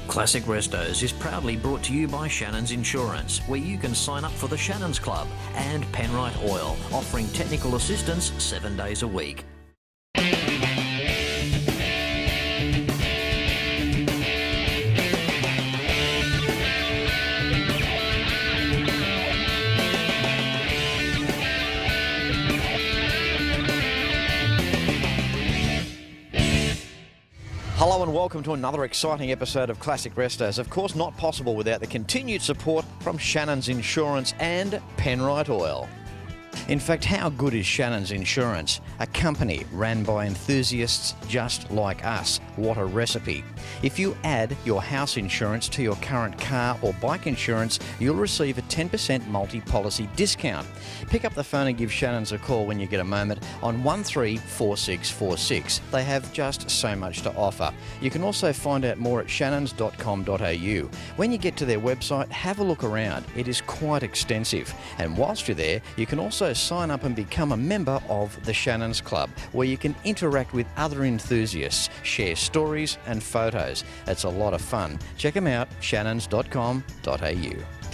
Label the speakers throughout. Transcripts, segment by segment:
Speaker 1: Classic Restos is proudly brought to you by Shannons Insurance, where you can sign up for the Shannons Club, and Penrite Oil, offering technical assistance 7 days a week.
Speaker 2: Hello and welcome to another exciting episode of Classic Restos. Of course, not possible without the continued support from Shannons Insurance and Penrite Oil. In fact, how good is Shannons Insurance? A company ran by enthusiasts just like us. What a recipe. If you add your house insurance to your current car or bike insurance, you'll receive a 10% multi-policy discount. Pick up the phone and give Shannons a call when you get a moment on 134646. They have just so much to offer. You can also find out more at shannons.com.au. When you get to their website, have a look around. It is quite extensive. And whilst you're there, you can also sign up and become a member of the Shannons Club, where you can interact with other enthusiasts, share stories and photos. It's a lot of fun. Check them out, shannons.com.au.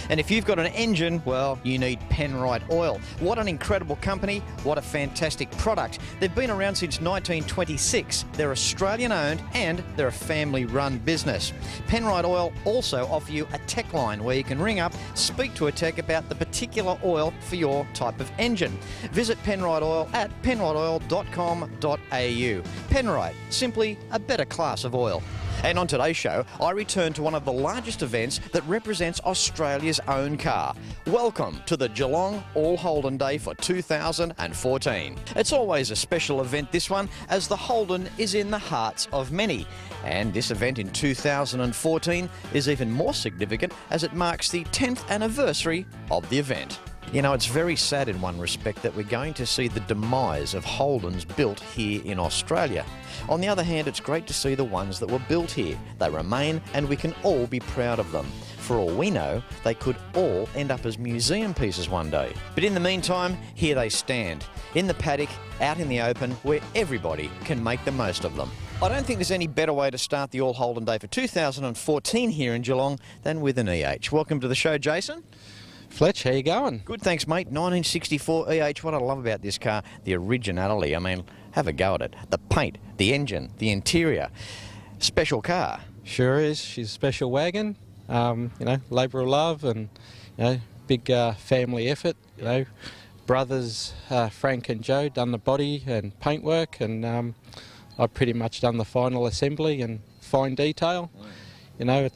Speaker 2: And if you've got an engine, well, you need Penrite Oil. What an incredible company, what a fantastic product. They've been around since 1926. They're Australian owned and they're a family run business. Penrite Oil also offer you a tech line where you can ring up, speak to a tech about the particular oil for your type of engine. Visit Penrite Oil at penriteoil.com.au. Penrite, simply a better class of oil. And on today's show, I return to one of the largest events that represents Australia's own car. Welcome to the Geelong All Holden Day for 2014. It's always a special event, this one, as the Holden is in the hearts of many. And this event in 2014 is even more significant as it marks the 10th anniversary of the event. You know, it's very sad in one respect that we're going to see the demise of Holdens built here in Australia. On the other hand, it's great to see the ones that were built here. They remain and we can all be proud of them. For all we know, they could all end up as museum pieces one day. But in the meantime, here they stand, in the paddock, out in the open, where everybody can make the most of them. I don't think there's any better way to start the All Holden Day for 2014 here in Geelong than with an EH. Welcome to the show, Jason.
Speaker 3: Fletch, how you going?
Speaker 2: Good, thanks, mate. 1964 EH. What I love about this car, the originality. I mean, have a go at it. The paint, the engine, the interior. Special car.
Speaker 3: Sure is. She's a special wagon. You know, labour of love and, you know, big family effort. You know, brothers Frank and Joe done the body and paintwork, and I've pretty much done the final assembly and fine detail. You know,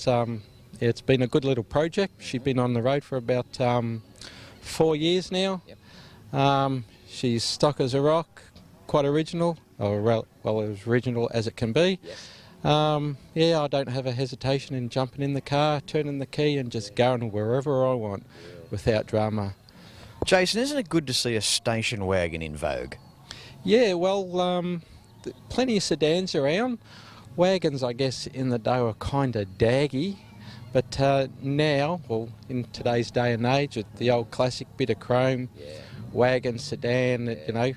Speaker 3: it's been a good little project. She's been on the road for about 4 years now. She's stock as a rock, quite original, or well, as original as it can be. Yeah, I don't have a hesitation in jumping in the car, turning the key and just going wherever I want without drama.
Speaker 2: Jason, isn't it good to see a station wagon in vogue?
Speaker 3: Yeah, well, plenty of sedans around. Wagons, I guess, in the day were kind of daggy. But now, well, in today's day and age, the old classic bit of chrome, wagon, sedan, you know,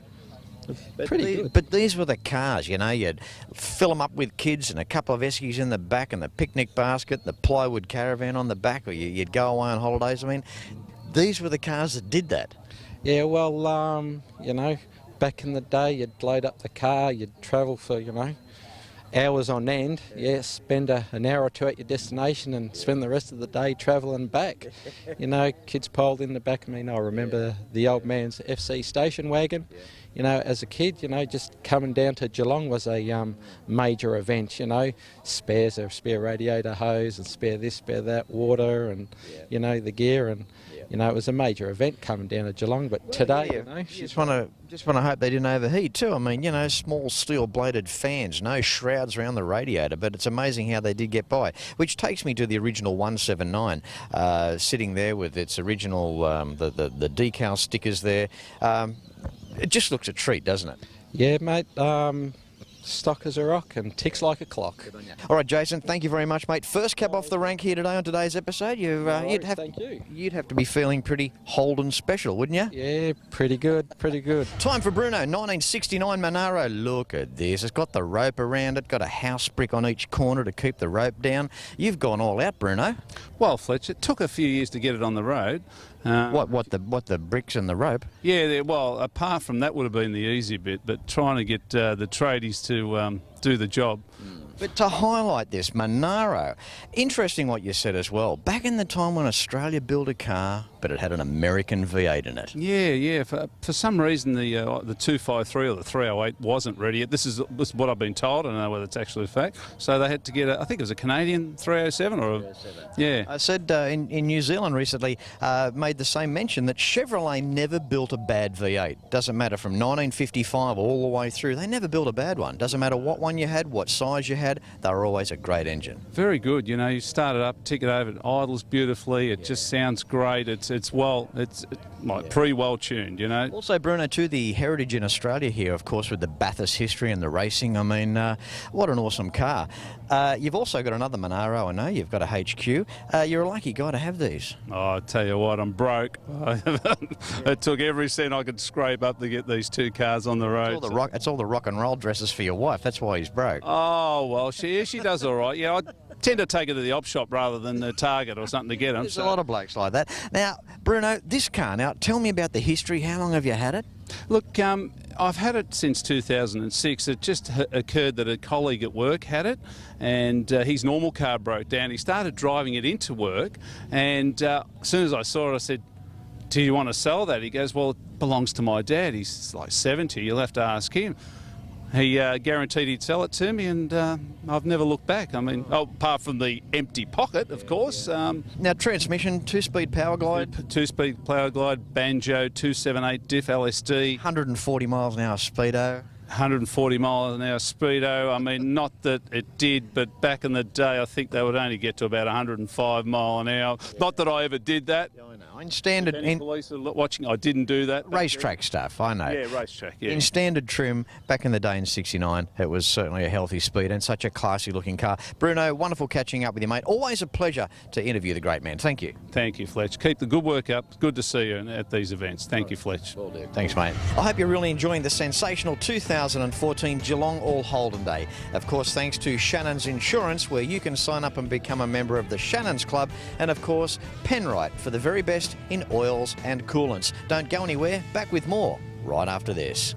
Speaker 3: pretty good.
Speaker 2: But these were the cars, you know, you'd fill them up with kids and a couple of eskies in the back and the picnic basket, the plywood caravan on the back, or you'd go away on holidays. I mean, these were the cars that did that.
Speaker 3: Yeah, well, you know, back in the day, you'd load up the car, you'd travel for, you know, hours on end, spend an hour or two at your destination and spend the rest of the day travelling back. You know, kids piled in the back of me. I remember the old man's FC station wagon. You know, as a kid, you know, just coming down to Geelong was a major event, you know. Spares, a spare radiator hose and spare this, spare that, water and, you know, the gear and, you know, it was a major event coming down to Geelong. But today, you know,
Speaker 2: just want to hope they didn't overheat too. I mean, you know, small steel-bladed fans, no shrouds around the radiator, but it's amazing how they did get by. Which takes me to the original 179, sitting there with its original, the decal stickers there. It just looks a treat, doesn't it?
Speaker 3: Yeah, mate. stock as a rock and ticks like a clock.
Speaker 2: All right, Jason, thank you very much, mate. First cab off the rank here today on today's episode.
Speaker 3: Thank you.
Speaker 2: You'd have to be feeling pretty Holden special, wouldn't you?
Speaker 3: Yeah, pretty good, pretty good.
Speaker 2: Time for Bruno, 1969 Monaro. Look at this. It's got the rope around it, got a house brick on each corner to keep the rope down. You've gone all out, Bruno.
Speaker 4: Well, Fletch, it took a few years to get it on the road.
Speaker 2: What the bricks and the rope?
Speaker 4: Yeah, well, apart from that would have been the easy bit, but trying to get the tradies to do the job.
Speaker 2: But to highlight this, Monaro, interesting what you said as well. Back in the time when Australia built a car, but it had an American V8 in it.
Speaker 4: Yeah. For some reason, the 253 or the 308 wasn't ready yet. This is what I've been told. I don't know whether it's actually a fact. So they had to get I think it was a Canadian 307 or yeah.
Speaker 2: I said in New Zealand recently, made the same mention that Chevrolet never built a bad V8. Doesn't matter from 1955 all the way through. They never built a bad one. Doesn't matter what one you had, what size you had. They were always a great engine.
Speaker 4: Very good. You know, you start it up, tick it over, it idles beautifully. It just sounds great. It's pre-well tuned. You know.
Speaker 2: Also, Bruno, too, the heritage in Australia here, of course, with the Bathurst history and the racing. I mean, what an awesome car. You've also got another Monaro. I know you've got a HQ. You're a lucky guy to have these.
Speaker 4: Oh, I tell you what, I'm broke. It took every cent I could scrape up to get these two cars on the road.
Speaker 2: It's all the rock and roll dresses for your wife. That's why he's broke.
Speaker 4: Oh, well, she does all right. Yeah, I tend to take her to the op shop rather than the Target or something to get them.
Speaker 2: There's a lot of blokes like that. Now, Bruno, this car, now, tell me about the history. How long have you had it?
Speaker 4: Look, I've had it since 2006. It just occurred that a colleague at work had it, and his normal car broke down. He started driving it into work, and as soon as I saw it, I said, "Do you want to sell that?" He goes, "Well, it belongs to my dad. He's like 70. You'll have to ask him." He guaranteed he'd sell it to me, and I've never looked back. I mean, apart from the empty pocket, of course.
Speaker 2: Now, transmission, two-speed power glide?
Speaker 4: Two-speed power glide, Banjo, 278 diff LSD.
Speaker 2: 140 miles an hour speedo.
Speaker 4: 140 miles an hour speedo. I mean, not that it did, but back in the day, I think they would only get to about 105 mile an hour. Yeah. Not that I ever did that.
Speaker 2: Yeah, I know. In standard,
Speaker 4: police are watching. I didn't do that.
Speaker 2: Racetrack stuff, I know.
Speaker 4: Yeah, racetrack. Yeah.
Speaker 2: In standard trim, back in the day in '69, it was certainly a healthy speed and such a classy-looking car. Bruno, wonderful catching up with you, mate. Always a pleasure to interview the great man. Thank you.
Speaker 4: Thank you, Fletch. Keep the good work up. Good to see you at these events. Thank you, Fletch.
Speaker 2: Will do. Thanks, mate. I hope you're really enjoying the sensational 2014 Geelong All Holden Day. Of course, thanks to Shannons Insurance, where you can sign up and become a member of the Shannons Club, and of course, Penrite for the very best in oils and coolants. Don't go anywhere. Back with more right after this.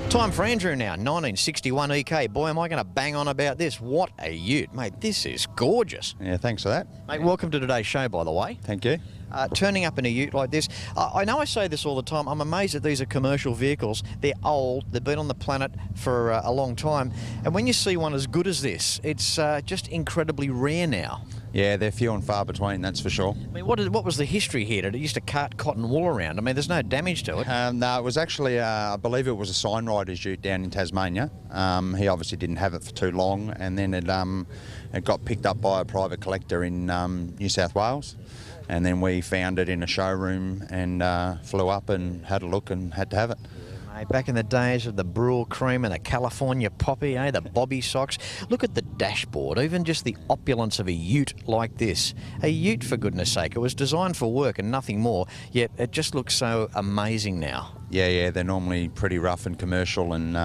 Speaker 2: Time for Andrew now, 1961 EK. Boy, am I going to bang on about this. What a ute. Mate, this is gorgeous.
Speaker 5: Yeah, thanks for that.
Speaker 2: Mate, welcome to today's show, by the way.
Speaker 5: Thank you.
Speaker 2: Turning up in a ute like this, I know I say this all the time, I'm amazed that these are commercial vehicles. They're old, they've been on the planet for a long time, and when you see one as good as this, it's just incredibly rare now.
Speaker 5: Yeah, they're few and far between, that's for sure.
Speaker 2: I mean, what was the history here? Did it used to cart cotton wool around? I mean, there's no damage to it.
Speaker 5: No, it was actually, I believe it was a sign rider's ute down in Tasmania. He obviously didn't have it for too long, and then it got picked up by a private collector in New South Wales. And then we found it in a showroom and flew up and had a look and had to have it.
Speaker 2: Mate, back in the days of the Brule cream and the California poppy, the bobby socks. Look at the dashboard, even just the opulence of a ute like this. A ute, for goodness sake. It was designed for work and nothing more, yet it just looks so amazing now.
Speaker 5: Yeah, they're normally pretty rough and commercial, and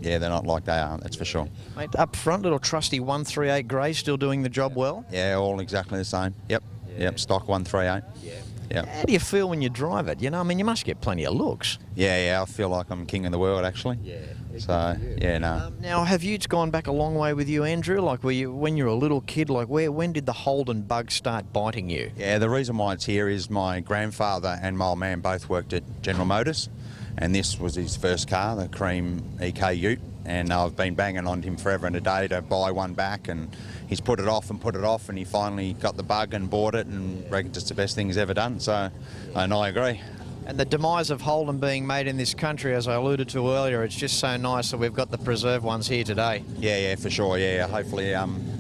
Speaker 5: yeah, they're not like they are, that's for sure.
Speaker 2: Mate, up front, little trusty 138 grey, still doing the job well?
Speaker 5: Yeah, all exactly the same. Yep, stock 138. Yeah.
Speaker 2: How do you feel when you drive it? You know, I mean, you must get plenty of looks.
Speaker 5: Yeah, I feel like I'm king of the world, actually. Yeah. So, yeah, no.
Speaker 2: Now, have utes gone back a long way with you, Andrew? Like, when you were a little kid, like, when did the Holden bug start biting you?
Speaker 5: Yeah, the reason why it's here is my grandfather and my old man both worked at General Motors, and this was his first car, the cream EK ute, and I've been banging on him forever and a day to buy one back, and he's put it off, and he finally got the bug and bought it, and reckons it's the best thing he's ever done, so, and I agree.
Speaker 2: And the demise of Holden being made in this country, as I alluded to earlier, it's just so nice that we've got the preserved ones here today.
Speaker 5: Yeah, for sure, yeah. Hopefully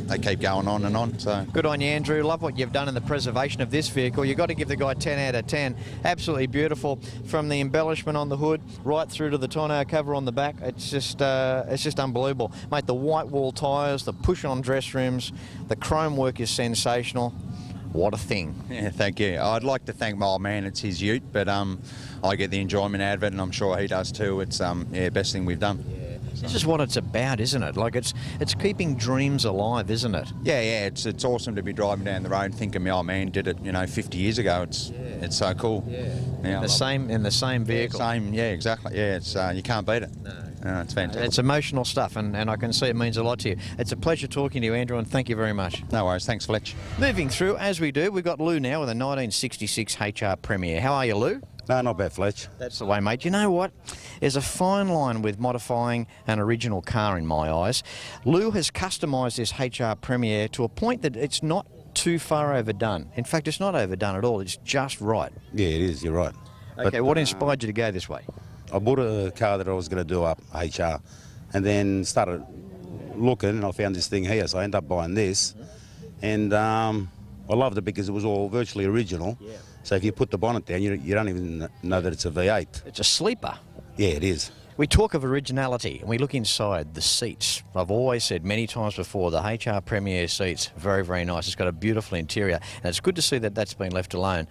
Speaker 5: they keep going on and on. So
Speaker 2: Good on you, Andrew. Love what you've done in the preservation of this vehicle. You've got to give the guy 10 out of 10. Absolutely beautiful, from the embellishment on the hood right through to the tonneau cover on the back. It's just unbelievable, mate. The white wall tyres, the push-on dress rims, the chrome work is sensational. What a thing.
Speaker 5: yeah, thank you. I'd like to thank my old man. It's his ute, but I get the enjoyment out of it, and I'm sure he does too. It's best thing we've done.
Speaker 2: This is what it's about, isn't it? Like it's keeping dreams alive, isn't it?
Speaker 5: Yeah, it's awesome to be driving down the road thinking my old man did it, 50 years ago. It's so cool. Yeah,
Speaker 2: In the same vehicle.
Speaker 5: Yeah, exactly. Yeah, it's you can't beat it. No, it's fantastic.
Speaker 2: It's emotional stuff, and I can see it means a lot to you. It's a pleasure talking to you, Andrew, and thank you very much.
Speaker 5: No worries. Thanks, Fletch.
Speaker 2: Moving through, as we do, we've got Lou now with a 1966 HR Premier. How are you, Lou?
Speaker 6: No, not bad, Fletch.
Speaker 2: That's the way, mate. You know what? There's a fine line with modifying an original car in my eyes. Lou has customised this HR Premier to a point that it's not too far overdone. In fact, it's not overdone at all. It's just right.
Speaker 6: Yeah, it is. You're right.
Speaker 2: Okay, what inspired you to go this way?
Speaker 6: I bought a car that I was going to do up HR, and then started looking, and I found this thing here, so I ended up buying this, and I loved it because it was all virtually original.
Speaker 2: Yeah.
Speaker 6: So if you put the bonnet down, you don't even know that it's a V8.
Speaker 2: It's a sleeper.
Speaker 6: Yeah, it is.
Speaker 2: We talk of originality and we look inside the seats. I've always said many times before, the HR Premier seats, very, very nice. It's got a beautiful interior, and it's good to see that that's been left alone.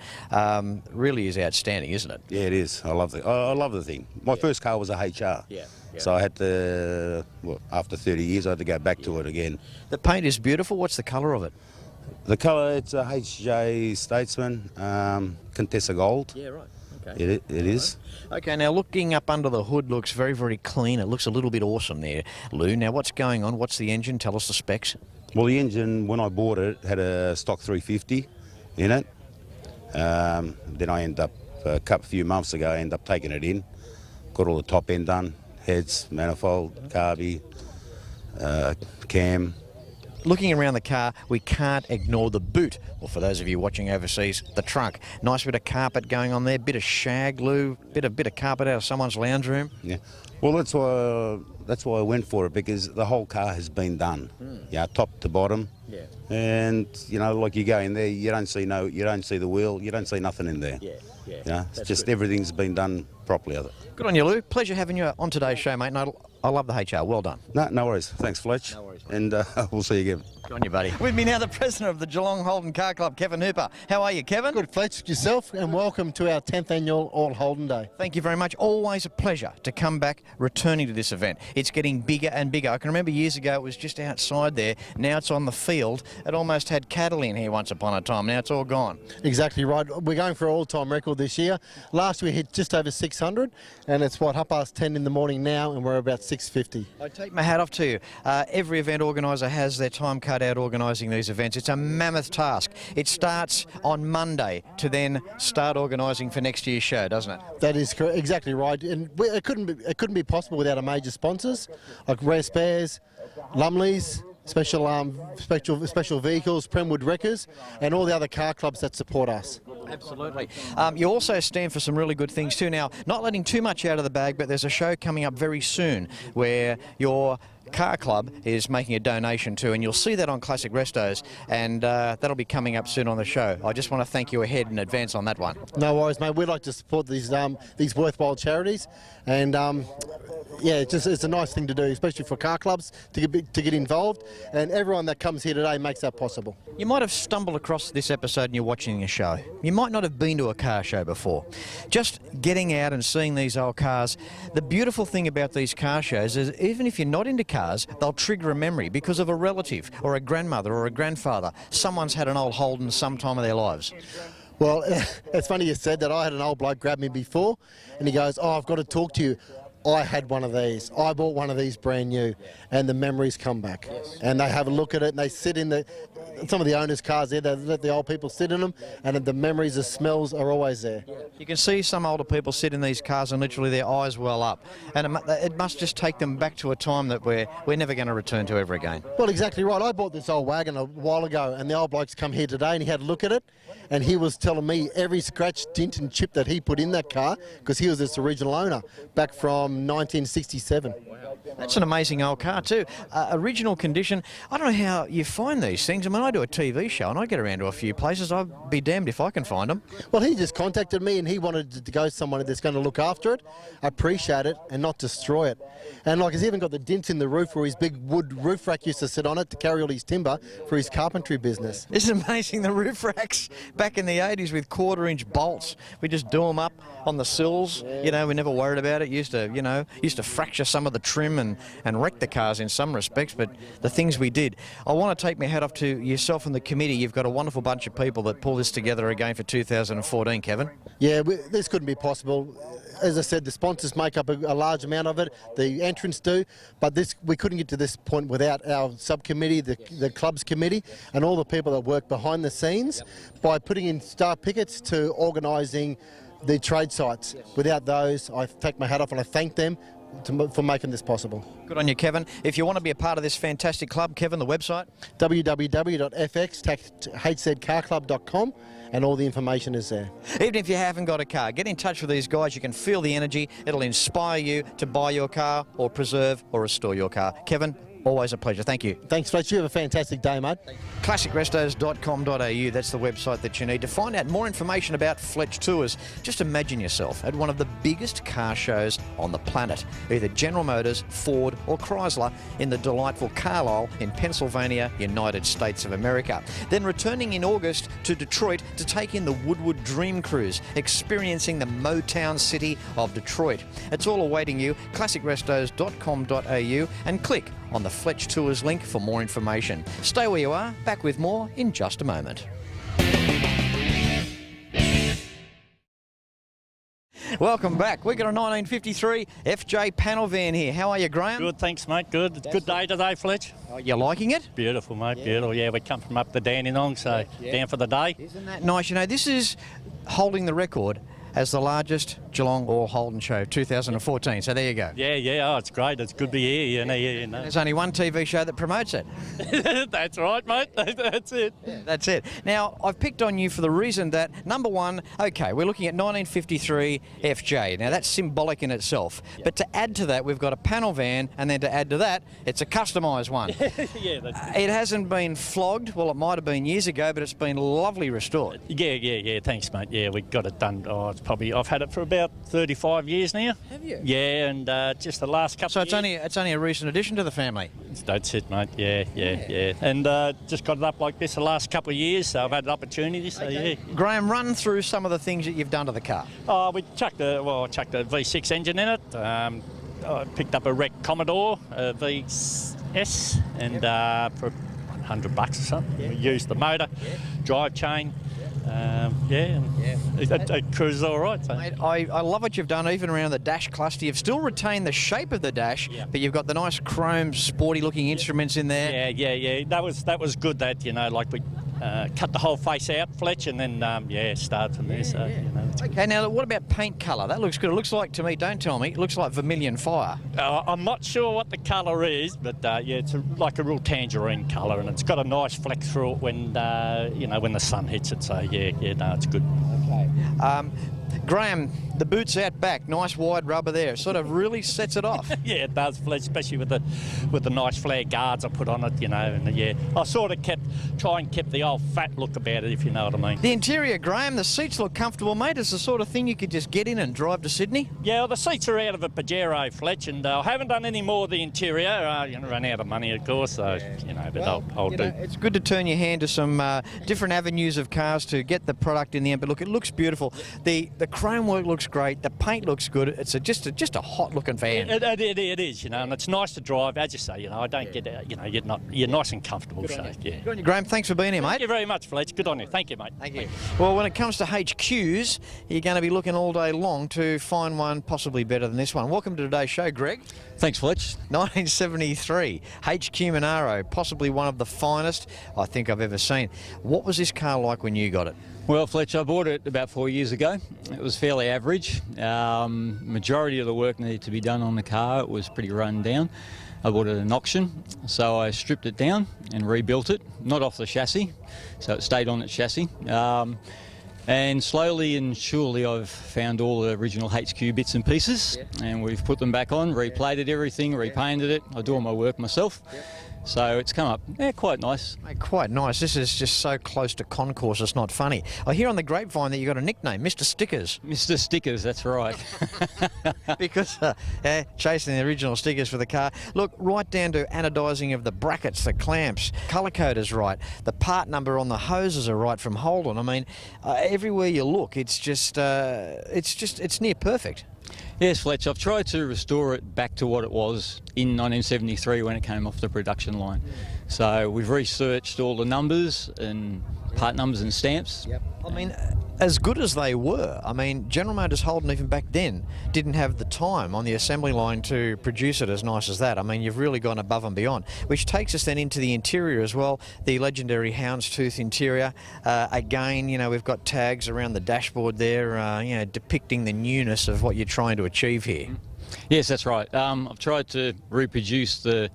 Speaker 2: Really is outstanding, isn't it?
Speaker 6: Yeah, it is. I love the thing. My first car was a HR.
Speaker 2: Yeah.
Speaker 6: So I had to, after 30 years, I had to go back to it again.
Speaker 2: The paint is beautiful. What's the colour of it?
Speaker 6: The colour, it's a HJ Statesman, Contessa Gold.
Speaker 2: Yeah, right. Okay.
Speaker 6: It is.
Speaker 2: Okay, now looking up under the hood looks very, very clean. It looks a little bit awesome there, Lou. Now what's going on? What's the engine? Tell us the specs.
Speaker 6: Well, the engine, when I bought it, had a stock 350 in it. Then I ended up, a few months ago, I ended up taking it in. Got all the top end done, heads, manifold, carby, cam.
Speaker 2: Looking around the car, we can't ignore the boot. Or for those of you watching overseas, the trunk. Nice bit of carpet going on there, bit of shag, Lou, bit of carpet out of someone's lounge room.
Speaker 6: Yeah. Well, that's why I went for it, because the whole car has been done. Yeah, top to bottom.
Speaker 2: Yeah.
Speaker 6: And like you go in there, you don't see the wheel, you don't see nothing in there.
Speaker 2: Yeah.
Speaker 6: It's just everything's been done properly.
Speaker 2: Good on you, Lou. Pleasure having you on today's show, mate. And I love the HR. Well done.
Speaker 6: No worries. Thanks, Fletch.
Speaker 2: No worries, mate.
Speaker 6: And we'll see you again.
Speaker 2: Good on you, buddy. With me now, the president of the Geelong Holden Car Club, Kevin Hooper. How are you, Kevin?
Speaker 7: Good, Fletch, yourself, and welcome to our 10th annual All Holden Day.
Speaker 2: Thank you very much. Always a pleasure to come back returning to this event. It's getting bigger and bigger. I can remember years ago it was just outside there. Now it's on the field. It almost had cattle in here once upon a time. Now it's all gone.
Speaker 7: Exactly right. We're going for an all-time record this year. Last we hit just over 600, and it's 10 in the morning now, and we're about 650.
Speaker 2: I take my hat off to you. Every event organiser has their time cut out organising these events. It's a mammoth task. It starts on Monday to then start organising for next year's show, doesn't it?
Speaker 7: That is exactly right, and it couldn't be possible without our major sponsors like Rare Spares, Lumley's, Special Vehicles, Premwood Wreckers, and all the other car clubs that support us.
Speaker 2: Absolutely. You also stand for some really good things too. Now, not letting too much out of the bag, but there's a show coming up very soon where your car club is making a donation to, and you'll see that on Classic Restos, and that'll be coming up soon on the show. I just want to thank you ahead in advance on that one.
Speaker 7: No worries, mate. We'd like to support these worthwhile charities, and yeah, it's a nice thing to do, especially for car clubs to get involved, and everyone that comes here today makes that possible.
Speaker 2: You might have stumbled across this episode and you're watching a show. You might not have been to a car show before. Just getting out and seeing these old cars, the beautiful thing about these car shows is even if you're not into cars, they'll trigger a memory because of a relative or a grandmother or a grandfather. Someone's had an old Holden some time of their lives.
Speaker 7: Well, it's funny you said that. I had an old bloke grab me before, and he goes, "Oh, I've got to talk to you. I had one of these. I bought one of these brand new," and the memories come back. Yes. And they have a look at it, and they sit in some of the owners' cars there. They let the old people sit in them, and the memories, the smells are always there.
Speaker 2: You can see some older people sit in these cars and literally their eyes well up. And it must just take them back to a time that we're never going to return to ever again.
Speaker 7: Well, exactly right. I bought this old wagon a while ago, and the old bloke's come here today and he had a look at it, and he was telling me every scratch, dint and chip that he put in that car, because he was its original owner back from 1967.
Speaker 2: That's an amazing old car too. Original condition. I don't know how you find these things. I mean, I do a TV show and I get around to a few places. I'd be damned if I can find them.
Speaker 7: Well, he just contacted me and he wanted to go somewhere that's going to look after it, appreciate it, and not destroy it. And like, he's even got the dents in the roof where his big wood roof rack used to sit on it to carry all his timber for his carpentry business.
Speaker 2: Isn't it amazing, the roof racks back in the 80s with 1/4-inch bolts? We just do them up on the sills. You know, we never worried about it. Used to fracture some of the trim and wreck the cars in some respects, but the things we did. I want to take my hat off to yourself and the committee. You've got a wonderful bunch of people that pull this together again for 2014, Kevin.
Speaker 7: Yeah, this couldn't be possible. As I said, the sponsors make up a large amount of it, the entrants do, but we couldn't get to this point without our subcommittee, the clubs committee, and all the people that work behind the scenes by putting in star pickets to organising the trade sites. Without those, I take my hat off and I thank them for making this possible.
Speaker 2: Good on you, Kevin. If you want to be a part of this fantastic club, Kevin, the website?
Speaker 7: www.fx-hzcarclub.com, and all the information is there.
Speaker 2: Even if you haven't got a car, get in touch with these guys. You can feel the energy. It'll inspire you to buy your car or preserve or restore your car. Kevin, always a pleasure. Thank you.
Speaker 7: Thanks, Fletch. You have a fantastic day, mate.
Speaker 2: ClassicRestos.com.au, that's the website that you need to find out more information about Fletch Tours. Just imagine yourself at one of the biggest car shows on the planet, either General Motors, Ford or Chrysler in the delightful Carlisle in Pennsylvania, United States of America. Then returning in August to Detroit to take in the Woodward Dream Cruise, experiencing the Motown city of Detroit. It's all awaiting you, classicrestos.com.au, and click on the Fletch Tours link for more information. Stay where you are, back with more in just a moment. Welcome back. We've got a 1953 FJ panel van here. How are you, Graham?
Speaker 8: Good, thanks, mate. Good. Good day today, Fletch.
Speaker 2: Oh, you liking it?
Speaker 8: Beautiful, mate. Beautiful. Yeah, we come from up the Dandenong, so down for the day.
Speaker 2: Isn't that nice? You know, this is holding the record as the largest Geelong All Holden show, 2014. So there you go.
Speaker 8: Yeah. Oh, it's great. It's good to be here. You know.
Speaker 2: There's only one TV show that promotes it.
Speaker 8: That's right, mate. That's it.
Speaker 2: Yeah, that's it. Now, I've picked on you for the reason that, number one, okay, we're looking at 1953 FJ. Now, that's symbolic in itself. But to add to that, we've got a panel van, and then to add to that, it's a customised one.
Speaker 8: Yeah, that's
Speaker 2: it hasn't been flogged. Well, it might have been years ago, but it's been lovely restored.
Speaker 8: Yeah. Thanks, mate. Yeah, we got it done. Oh, I've had it for about 35 years now.
Speaker 2: Have you?
Speaker 8: Yeah, and just the last couple.
Speaker 2: So
Speaker 8: of years.
Speaker 2: it's only a recent addition to the family.
Speaker 8: That's it, mate. Yeah. And just got it up like this the last couple of years, so I've had an opportunity. So yeah.
Speaker 2: Graham, run through some of the things that you've done to the car.
Speaker 8: Oh, I chucked a V6 engine in it. I picked up a wreck Commodore VS, and for $100 or something.
Speaker 2: Yeah.
Speaker 8: We used the motor, drive chain. It cruises all right. So.
Speaker 2: Mate, I love what you've done, even around the dash cluster. You've still retained the shape of the dash, but you've got the nice chrome, sporty-looking instruments in there.
Speaker 8: Yeah. That was good. That like we cut the whole face out, Fletch, and then start from there. So
Speaker 2: Okay, now what about paint colour? That looks good. It looks like, to me, don't tell me, it looks like vermilion fire.
Speaker 8: I'm not sure what the colour is, but it's like a real tangerine colour, and it's got a nice fleck through it when when the sun hits it. So it's good.
Speaker 2: Okay. Graham, the boot's out back, nice wide rubber there. It sort of really sets it off.
Speaker 8: Yeah, it does, especially with the nice flare guards I put on it, and I sort of kept the old fat look about it, if you know what I mean.
Speaker 2: The interior, Graham, the seats look comfortable, mate. It's the sort of thing you could just get in and drive to Sydney.
Speaker 8: Yeah, well, the seats are out of a Pajero, Fletch, and I haven't done any more of the interior. Run out of money, of course, so, but I'll do.
Speaker 2: It's good to turn your hand to some different avenues of cars to get the product in the end, but look, it looks beautiful. The chrome work looks looks great. The paint looks good. It's just a hot-looking van.
Speaker 8: It is, you know, and it's nice to drive. As you say, you know, I don't get, you know, you're nice and comfortable. So, yeah.
Speaker 2: Good on you, Graham. Thanks for being here, mate.
Speaker 8: Thank you very much, Fletch. Good on you. Thank you, mate.
Speaker 2: Thank you. Well, when it comes to HQs, you're going to be looking all day long to find one possibly better than this one. Welcome to today's show, Greg.
Speaker 9: Thanks, Fletch.
Speaker 2: 1973, HQ Monaro, possibly one of the finest I think I've ever seen. What was this car like when you got it?
Speaker 9: Well, Fletch, I bought it about 4 years ago. It was fairly average. Majority of the work needed to be done on the car. It was pretty run down. I bought it at an auction, so I stripped it down and rebuilt it, not off the chassis, so it stayed on its chassis. And slowly and surely I've found all the original HQ bits and pieces, and we've put them back on, replated everything, repainted it. I do all my work myself. So it's come up, quite nice.
Speaker 2: Mate, quite nice. This is just so close to concourse, it's not funny. I hear on the grapevine that you got a nickname, Mr. Stickers.
Speaker 9: Mr. Stickers, that's right.
Speaker 2: Because chasing the original stickers for the car. Look, right down to anodising of the brackets, the clamps, colour code is right, the part number on the hoses are right from Holden. I mean, everywhere you look, it's near perfect.
Speaker 9: Yes, Fletch, I've tried to restore it back to what it was in 1973 when it came off the production line. So we've researched all the numbers and part numbers and stamps.
Speaker 2: Yep. I mean, as good as they were, I mean, General Motors Holden even back then didn't have the time on the assembly line to produce it as nice as that. I mean, you've really gone above and beyond, which takes us then into the interior as well. The legendary houndstooth interior. Again, you know, we've got tags around the dashboard there, you know, depicting the newness of what you're trying to achieve here.
Speaker 9: Yes, that's right. I've tried to reproduce the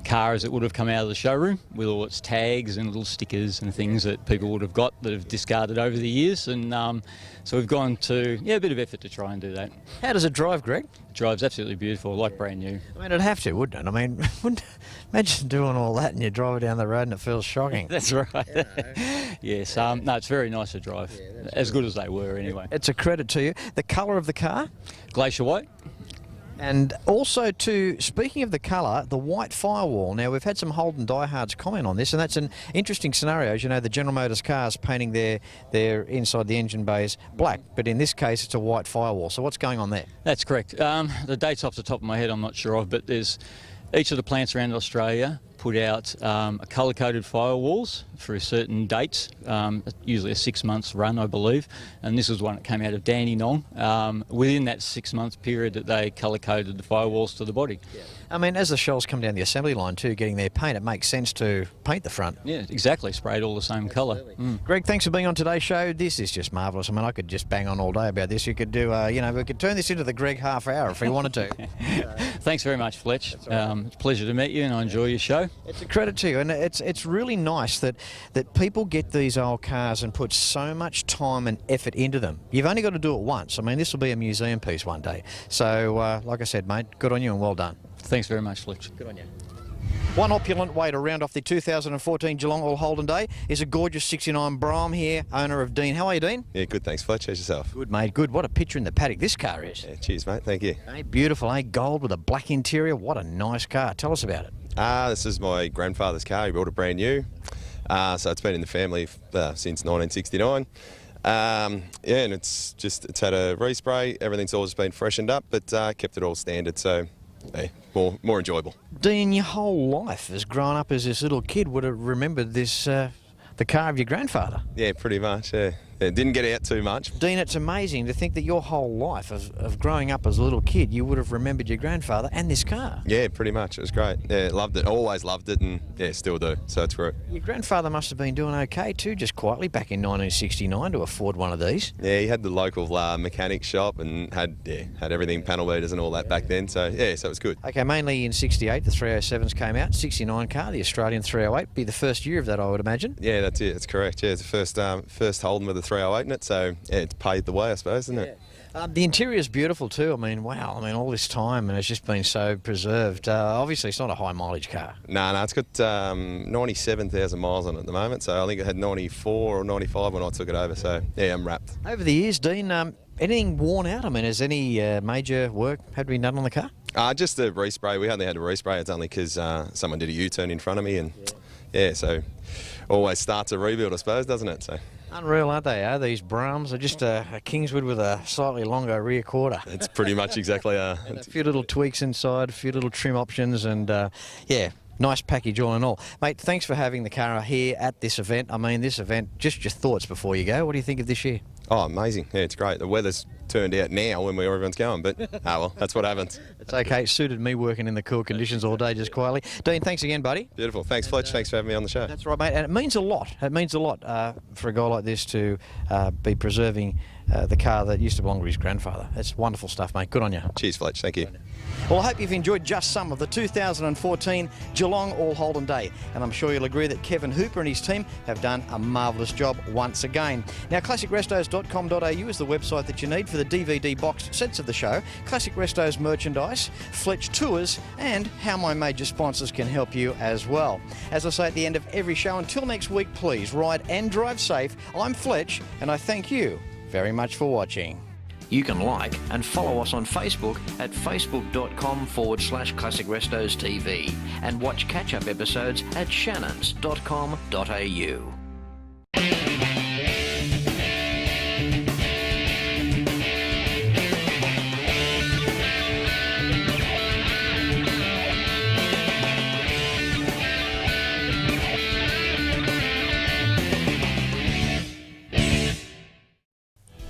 Speaker 9: car as it would have come out of the showroom with all its tags and little stickers and things that people would have got that have discarded over the years, and so we've gone to a bit of effort to try and do that.
Speaker 2: How does it drive, Greg?
Speaker 9: It drives absolutely beautiful, like brand new.
Speaker 2: I mean, it'd have to, wouldn't it? I mean, imagine doing all that and you drive it down the road and it feels shocking.
Speaker 9: That's right. Yes, no, it's very nice to drive, as good as they were anyway.
Speaker 2: It's a credit to you. The colour of the car?
Speaker 9: Glacier white.
Speaker 2: And also, speaking of the colour, the white firewall. Now, we've had some Holden diehards comment on this, and that's an interesting scenario. As you know, the General Motors cars painting their inside the engine bays black, but in this case, it's a white firewall. So what's going on there?
Speaker 9: That's correct. The dates off the top of my head I'm not sure of, but there's each of the plants around Australia put out colour-coded firewalls for certain dates, usually a 6 months run, I believe, and this was one that came out of Dandenong within that 6 month period that they colour-coded the firewalls to the body.
Speaker 2: Yeah. I mean, as the shells come down the assembly line too, getting their paint, it makes sense to paint the front.
Speaker 9: Yeah, exactly, sprayed all the same colour.
Speaker 2: Greg, thanks for being on today's show. This is just marvellous. I mean, I could just bang on all day about this. You could do, you know, we could turn this into the Greg half hour if we wanted to.
Speaker 9: Thanks very much, Fletch. It's a pleasure to meet you, and I enjoy your show.
Speaker 2: It's a credit to you, and it's really nice that people get these old cars and put so much time and effort into them. You've only got to do it once. I mean, this will be a museum piece one day. So, like I said, mate, good on you and well done.
Speaker 9: Thanks very much, Fletch.
Speaker 2: Good on you. One opulent way to round off the 2014 Geelong All Holden Day is a gorgeous 69 Brougham here, owner of Dean. How are you, Dean?
Speaker 10: Yeah, good, thanks, Fletch. How's yourself?
Speaker 2: Good, mate, good. What a picture in the paddock this car is.
Speaker 10: Yeah, cheers, mate. Thank you.
Speaker 2: Hey, beautiful, eh? Gold with a black interior. What a nice car. Tell us about it.
Speaker 10: This is my grandfather's car. He bought it brand new. So it's been in the family since 1969. And it's had a respray. Everything's always been freshened up, but kept it all standard. So, hey, more enjoyable.
Speaker 2: Dean, your whole life as growing up as this little kid would have remembered this, the car of your grandfather.
Speaker 10: Yeah, pretty much, yeah. It didn't get out too much.
Speaker 2: Dean, it's amazing to think that your whole life of growing up as a little kid, you would have remembered your grandfather and this car.
Speaker 10: Yeah, pretty much. It was great. Yeah, loved it. Always loved it, and yeah, still do. So it's great.
Speaker 2: Your grandfather must have been doing okay too, just quietly back in 1969 to afford one of these.
Speaker 10: Yeah, he had the local mechanic shop and had everything, panel beaters and all that back then. So yeah, so it was good.
Speaker 2: Okay, mainly in 68, the 307s came out. 69 car, the Australian 308, be the first year of that, I would imagine.
Speaker 10: Yeah, that's it. That's correct. Yeah, it's the first Holden with a 308 in it. So yeah, it's paved the way, I suppose, isn't it?
Speaker 2: The interior is beautiful too. I mean, wow. I mean, all this time and it's just been so preserved. Obviously, it's not a high mileage car.
Speaker 10: No, it's got 97,000 miles on it at the moment. So I think it had 94 or 95 when I took it over. So yeah, I'm wrapped.
Speaker 2: Over the years, Dean, anything worn out? I mean, has any major work had been done on the car?
Speaker 10: Just a respray. We only had a respray. It's only because someone did a U-turn in front of me, and yeah, so always starts a rebuild, I suppose, doesn't it? So.
Speaker 2: Unreal, aren't they? These Brahms are just a Kingswood with a slightly longer rear quarter.
Speaker 10: It's pretty much exactly.
Speaker 2: And a few little tweaks inside, a few little trim options, and yeah. Nice package all in all. Mate, thanks for having the car here at this event. I mean, this event, just your thoughts before you go. What do you think of this year?
Speaker 10: Oh, amazing. Yeah, it's great. The weather's turned out now when everyone's going, but well, that's what happens.
Speaker 2: It's okay. It suited me working in the cool conditions all day just quietly. Dean, thanks again, buddy.
Speaker 10: Beautiful. Thanks, Fletch. Thanks for having me on the show.
Speaker 2: That's right, mate. And it means a lot. It means a lot for a guy like this to be preserving the car that used to belong to his grandfather. It's wonderful stuff, mate. Good on you.
Speaker 10: Cheers, Fletch. Thank you.
Speaker 2: Well, I hope you've enjoyed just some of the 2014 Geelong All Holden Day, and I'm sure you'll agree that Kevin Hooper and his team have done a marvellous job once again. Now, classicrestos.com.au is the website that you need for the DVD boxed sets of the show, Classic Restos merchandise, Fletch tours, and how my major sponsors can help you as well. As I say at the end of every show, until next week, please ride and drive safe. I'm Fletch, and I thank you very much for watching.
Speaker 1: You can like and follow us on Facebook at facebook.com/Classic Restos TV and watch catch-up episodes at shannons.com.au.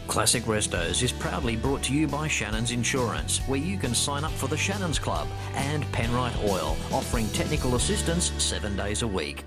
Speaker 1: Classic Restos is proudly brought to you by Shannons Insurance, where you can sign up for the Shannons Club, and Penrite Oil, offering technical assistance 7 days a week.